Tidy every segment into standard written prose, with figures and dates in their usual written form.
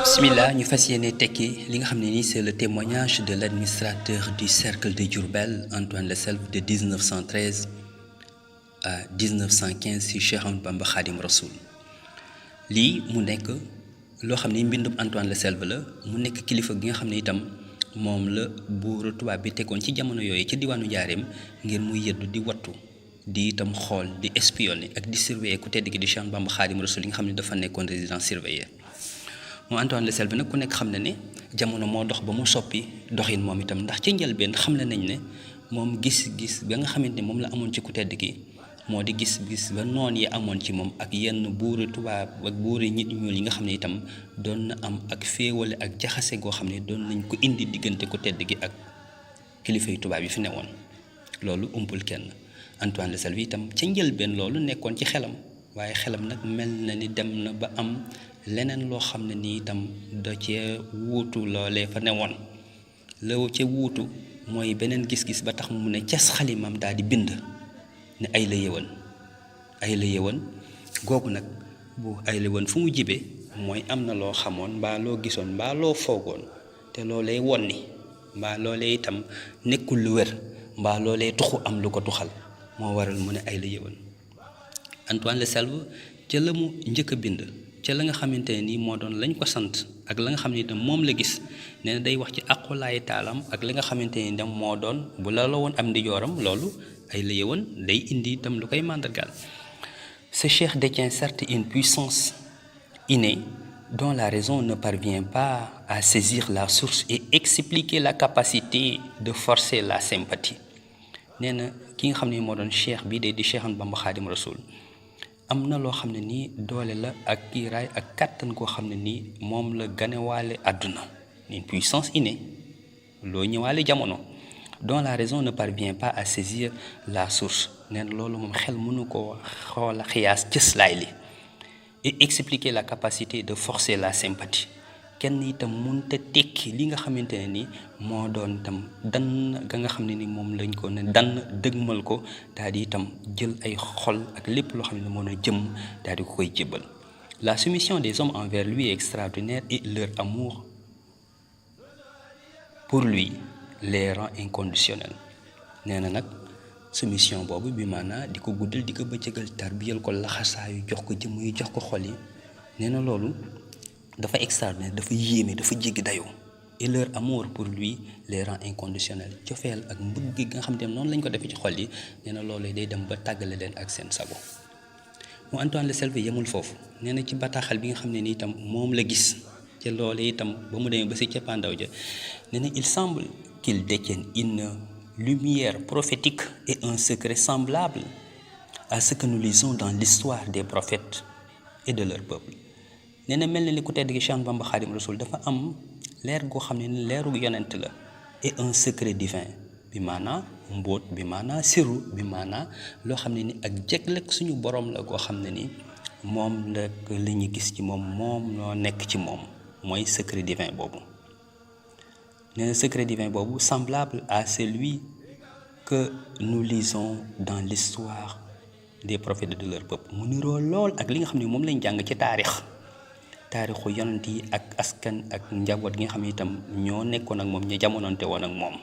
Bismillah, ñu fas yéene tekki li nga xam ne nii c'est le témoignage de l'administrateur du cercle de Diourbel Antoine Leselve de 1913 à 1915 ci Cheikh Ahmadou Bamba Khadim Rassoul lii mu nekk loo xam ne mbindum Antoine Leselve la mu nekk kilifa gi nga xam ne itam moom la buuru tubaab bi tegoon ci jamono yooyu ci diwaanu Njaareem ngir muy yëddu di wattu di itam xool di espionner ak di surveiller ku tedd gi di Cheikh Ahmadou Bamba Khadim Rassoul yi nga xam ne dafa nekkoon résidence surveillée moom Antoine Leselve nag ku nekk xam ne ne jamono moo dox ba mu soppi doxin moom itam ndax ci njëlbeen xam nañ ne moom gis-gis ba nga xamante ne moom la amoon ci ku tedd gi moo di gis-gis ba noon yi amoon ci moom ak yenn buuri tubaab ak buuri nit ñuul yi nga xam ne itam doon na am ak féewale ak jaxase goo xam ne doon nañ ko indi diggante ku tedd gi ak kilifa yu tubaab yi fi newoon loolu umpul kenn Antoine Leselve itam ca njëlbeen loolu nekkoon ci xelam waaye xelam nag mel na ni dem na ba am leneen loo xam ne nii itam da cee wuutu loolee fa newoon la ca wuutu mooy beneen gis-gis ba tax mu ne cas xalimam daal di bind ne ay la yëwan googu nag bu ay la yëwan fu mu jibee mooy am na loo xamoon mbaa loo gisoon mbaa loo foogoon te loolee wonni mbaa loolee itam nekkul lu wér mbaa loolee tuxu am lu ko tuxal moo waral mu ne ay la yëwan Antoine Leselve ca la mu njëkk a bind ca la nga xamante ne nii moo doon lañ ko sant ak la nga xam ne itam moom la gis nee na day wax ci aqulaay taalam ak li nga xamante ne itam moo doon bu la woon am ndijooram loolu ay la yëwan day indi itam lu koy màndargaal. Ce cheikh détient certes une puissance innée dont la raison ne parvient pas à saisir la source et expliquer la capacité de forcer la sympathie nee na ki nga xam ne moo doon cheikh bii de di Cheikh Ahmadou Bamba Khadim Rassoul am na loo xam ne nii doole la ak kiiraay ak kàttan koo xam ne nii moom la ganewaale àdduna une puissance innée loo ñëwaale jamono dont la raison ne parvient pas à saisir la source nee na loolu moom xel mënu ko xoola xiyaas cëslaay li et expliquer la capacité de forcer la sympathie kenn itam mënta tekki li nga xamante ne ni moo doon itam dann ga nga xam ne ni moom lañ ko ne dann dëgmal ko daal di itam jël ay xol ak lépp loo xam ne moo na jëm daal di ko koy jébbal la soumission des hommes envers lui est extraordinaire et leur amour pour lui les rend inconditionnels nee na nag soumission boobu bi maanaa di ko guddal di ko bëccëgal tarbiyal ko laxasaayu jox ko jëmm yi jox ko xol yi nee na loolu dafa extraordinaire dafa yéeme dafa jéggi dayoo et leur amour pour lui les rend inconditionnels cofeel ak mbëgg gi nga xam ne noonu lañ ko defee ci xol yi nee na loolu day dem ba tàggale leen ak seen sago mu Antoine Leselve yemul foofu nee na ci bataaxal bi nga xam ne ni itam moom la gis ca loolu itam ba mu demee ba si cappaandaw ja nee na il semble qu'il détienne une lumière prophétique et un secret semblable à ce que nous lisons dans l'histoire des prophètes et de leur peuple nee na mel na ni ku tedd gi Cheikh Ahmadou Bamba Khadim Rassoul dafa am leer goo xam ne ni leeru yonent la et un secret divin bi maanaa mbóot bi maanaa siru bi maanaa loo xam ne ni ak jegleeg suñu borom la goo xam ne ni moom la li ñu gis ci moom ñoo nekk ci moom mooy secret divin boobu nee na secret divin boobu semblable à celui que nous lisons dans l'histoire des prophètes et de leur peuple mu niroo lool ak li nga xam ne moom lañ jàng ci taarixu yonent yi ak askan ak njaboot gi nga xam ne itam ñoo nekkoon ak moom ñu jamononte woon ak moom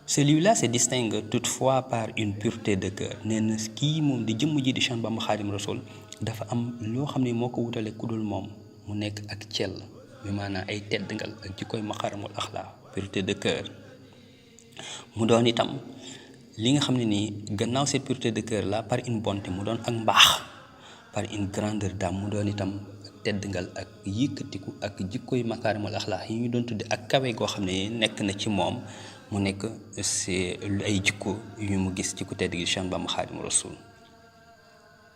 celui-là se distingue toutefois par une pureté de cœur nee na kii moom di jëmm ji di Cheikh Bamba Khadim Rassoul dafa am loo xam ne moo ko wutale ku dul moom mu nekk ak cell bi maanaam ay teddngal ak jikkoy maqaramul axlaa pureté de cœur mu doon itam li nga xam ne nii gannaaw cette pureté de cœur là par une bonté mu doon ak mbaax par une grandeur d'âme mu doon itam teddngal ak yëkkatiku ak jikkoy makaarimul axlaax yi ñu doon tudde ak kawe goo xam ne nekk na ci moom mu nekk c'est ay jikko yu mu gis ci ku tedd gi Cheikh Bamba Khadim Rassoul.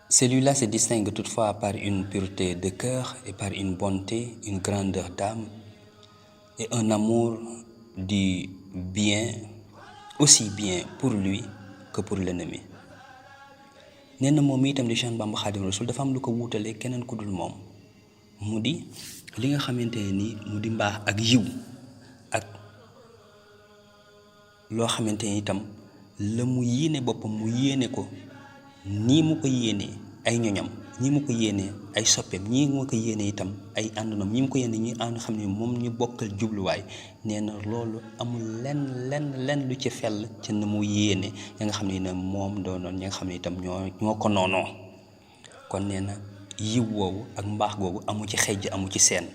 Celui-là se distingue toutefois par une pureté de cœur et par une bonté, une grandeur d'âme et un amour du bien, aussi bien pour lui que pour l'ennemi. nee na moom itam di Cheikh Bamba Khadim Rassoul dafa am lu ko wuutalee keneen ku dul moom mu di li nga xamante ne nii mu di mbaax ak yiw ak loo xamante ni itam la mu yéene boppam mu yéene ko nii mu ko yéenee ay ñoñam, ñii mu ko yéenee ay soppeem, ñii mu ko yéenee itam ay àndandoom, ñii mu ko yéenee ñi ànd xam ne moom ñu bokkal jubluwaay. nee na loolu amul lenn lu ci fell ci na mu yéene ña nga xam ne moom doonoon ñi nga xam ne itam ñoo ko noonoo. kon nee na yiw woowu ak mbaax googu amu ci xejj amu ci seen.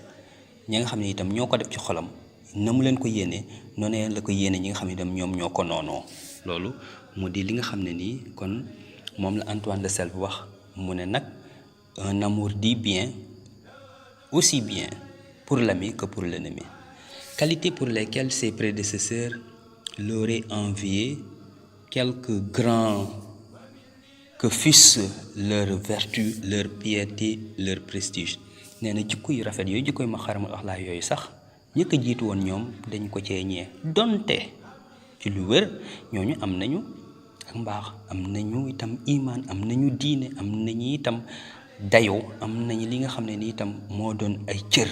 ñi nga xam ne itam ñoo ko def ci xolam na mu leen ko yéene noonu la ko yéene ñi nga xam ne itam ñoom ñoo ko noonoo. loolu mu di li nga xam ne nii kon moom la Antoine de Selve wax mu ne nag un amour dit bien aussi bien pour l'ami que pour l'ennemi, qualité pour lesquelles ses prédécesseurs l'auraient envié, quelque grand que fussent leur vertu, leur piété, leur prestige. nee na jikko yu rafet yooyu jikko yu makaarimul axlaaq yooyu sax ñi ko jiitu woon ñoom dañ ko cee ñee donte ci lu wér ñooñu am nañu ak mbaax, am nañu itam imaan, am nañu diine, am nañu itam dayoo, am nañu li nga xam ne ni itam moo doon ay cër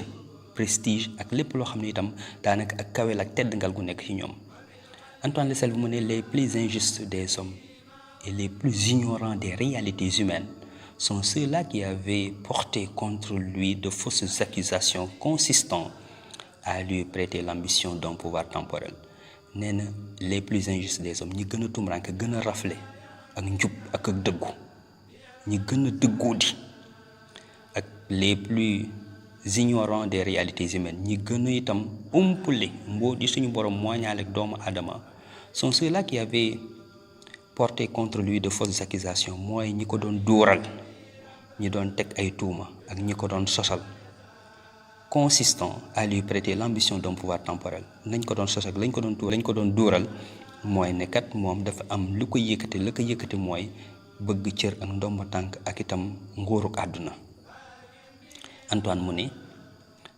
prestige ak lépp loo xam ne itam daanaka ak kawel ak teddngal gu nekk ci ñoom. Antoine de Selve mu ne les plus injustes des hommes et les plus ignorants des réalités humaines sont ceux-là qui avaient porté contre lui de fausses accusations consistant à lui prêter l'ambition d'un pouvoir temporel. nee na les plus injustes des hommes ñi gën a tumuraanke gën a rafle ak njub ak dëggu, ñi gën a dëggoo di ak les plus ignorants des réalités humaines ñi gën a itam umpule mboo di suñu borom mooñaale ak doomu aadama sont ceux-là qui avaient porté contre lui de fausses accusations. mooy ñi ko doon dóoral, ñi doon teg ay tuuma ak ñi ko doon sosal, consistant à lui prêter l'ambition d'un pouvoir temporel. nañ ko doon sosal lañ ko doon dóoral mooy ne kat moom dafa am lu ko yëkkati, la ko yëkkati mooy bëgg cër ak ndomba tànk ak itam nguuruk àdduna. Antoine mu ne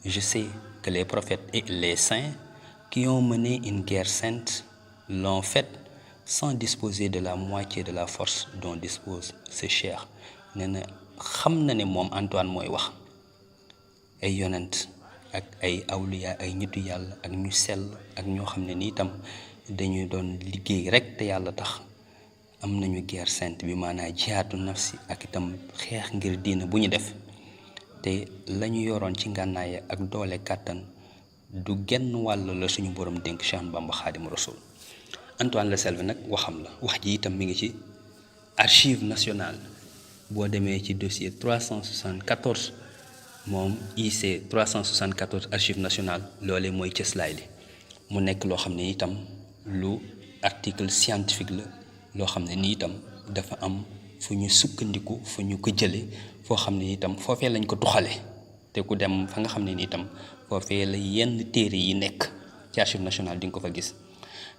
je sais que les prophètes et les saints qui ont mené une guerre sainte l'ont faite sans disposer de la moitié de la force dont dispose ce cheikh. nee na xam na ne moom Antoine mooy wax ay yonent ak ay awliya, ay nitu yàlla ak ñu sell ak ñoo xam ne ni itam dañu doon liggéey rek te yàlla tax am nañu guerre sainte bi maanaam jihaatu nafsi ak itam xeex ngir diina bu ñu def te la ñu yoroon ci ngànnaay ak doole kàttan du genn wàll la suñu borom dénk Cheikh Bamba Xaadim Rasul. Antoine de Selve nag waxam la wax ji itam mi ngi ci archive nationale boo demee ci dossier 374 moom IC 374 archive nationale loolee mooy cëslaay li mu nekk loo xam ne itam lu article scientifique la loo xam ne ni itam dafa am fu ñu sukkandiku fu ñu ko jële foo xam ne itam foofee lañ ko tuxale te ku dem fa nga xam ne ni itam foofee la yenn téere yi nekk ci archive nationale di nga ko fa gis.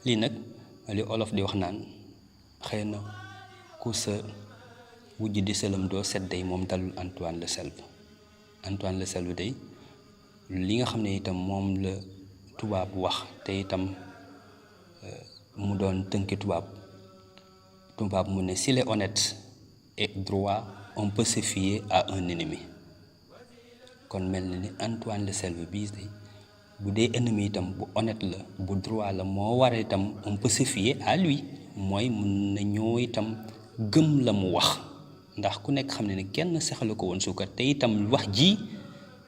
lii nag li olof di wax naan xëy na ku sa wujj di sëlam doo set day moom dalul Antoine de Selve. Antoine de Selve day li nga xam ne itam moom la tubaab wax te itam mu doon tënki tubaab mu ne s'il est honnête et droit on peut se fier à un ennemi. kon mel na ni Antoine de Selve bii day bu dee ennemi itam bu honnête la bu droit la moo war itam on peut se fier à lui, mooy mun nañoo itam gëm la mu wax ndax ku nekk xam ne ne kenn sexalu ko woon suukar te itam wax ji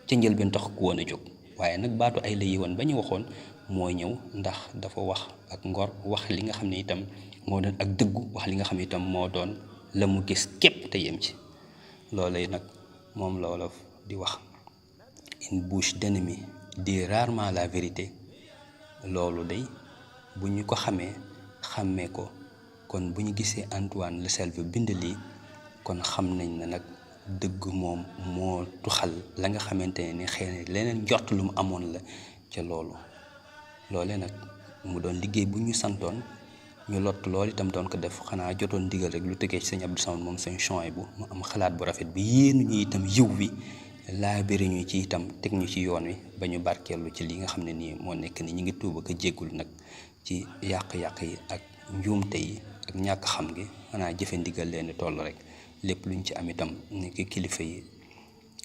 ca njëlbeen tax ku woon a jóg waaye nag baatu ay la yiwoon ba ñu waxoon moo ñëw ndax dafa wax ak ngor, wax li nga xam ne itam moo doon ak dëggu, wax li nga xam ne itam moo doon la mu gis képp te yem ci. loolay nag moom la wolof di wax une bouche d'ennemi dit rarement la vérité. loolu day bu ñu ko xàmmee ko kon bu ñu gisee Antoine de Selve bind lii kon xam nañ ne nag dëgg moom moo tuxal la nga xamante ne ni xëy na leneen njort lu mu amoon la ca loolee nag mu doon liggéey bu ñu santoon ñu lott loolu itam doon ko def xanaa jotoon digal rek lu tëggee ci sëñ Abdou Samad moom sëñ Chouaïbou bu mu am xalaat bu rafet bi yéenu ñu itam yiw wi laa bëri ñu ci itam teg ñu ci yoon wi ba ñu barkeelu ci li nga xam ne nii moo nekk ni ñu ngi tuuba ko jéggul nag ci yàq-yàq yi ak njuumte yi ak ñàkk xam gi xanaa jëfe ndigal leen toll rek lépp luñ ci am itam ni ki kilifa yi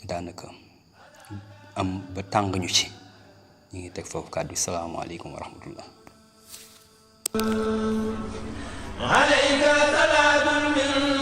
daanaka am ba tàng ñu ci ñu ngi teg foofu kàddu. Salaamaaleykum wa rahmatullah. عليك صلاة من